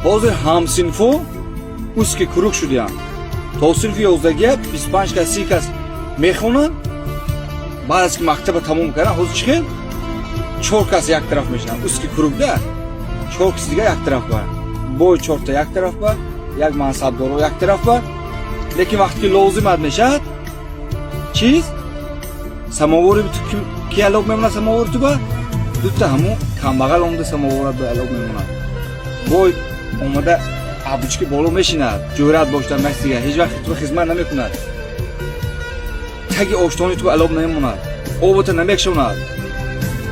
hozir hamsinfu узкий круг шудиам. То синфи 11 га 25 ка 30 кас мехонан. Баъд аз ки мактаба тамом кардам, ҳозир чӣ хел? 4 кас як тараф мешаванд. Узкий кругда 4 кас дига як тараф ба. Бой 4 та як тараф ба, як мансабдоро як тараф ба. Лекин вақте ки лозимат мешавад, чиз? Самовори ту ки алоқ мемонад самовори ту ба? Дутта ҳамун камбағал омада самовора ба алоқ мемонад. Бой омада абучки боло мешинад, ҷуръат бошад мастига, ҳеҷ вақт ту хизмат намекунад. Таги оштони ту алоб намемонад, обота намекшонад.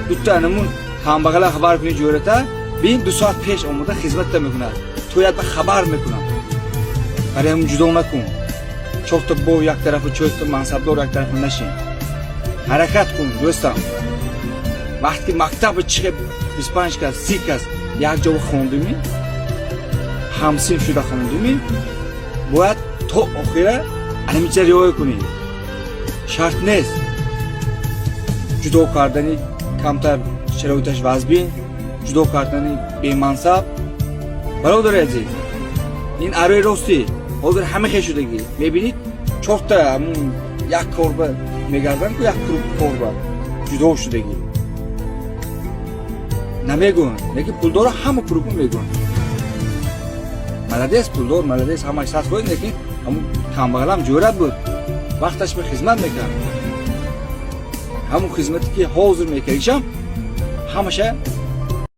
Дутта анамун камбағала хабар куни ҷуръата, бин 2 соат пеш омада хизматта мекунад. Ту яд ба хабар мекунад. Барои ҳамун ҷудо накун. 4 та бо як тарафу 4 та мансабдор як тарафу нашин. Ҳаракат кун, дӯстам. Вақте ки мактаб чихе 25 кас, 30 кас як ҷо хондимӣ, ҳамсин шуда хондимӣ, бояд то охира анамича риоя кунӣ. Шарт нест. Ҷудо кардани камтар шароиташ вазбин, ҷудо кардани бемансаб. Бародари азиз, ин арои ростӣ. Ҳозир ҳама хел шудагӣ. Мебинед 4 та ҳамун як корба мегарданд ку як круг корба ҷудо шудагӣ. Намегӯн, лекин пулдора ҳама кругу мегӯн. Молодец пулдор, молодец, ҳамаш сад хоҳед, лекин ҳамун камбағалам ҷуръат буд. Вақташ ба хизмат мекард. ҳамун хизмате ки ҳозир мекардишам ҳамаша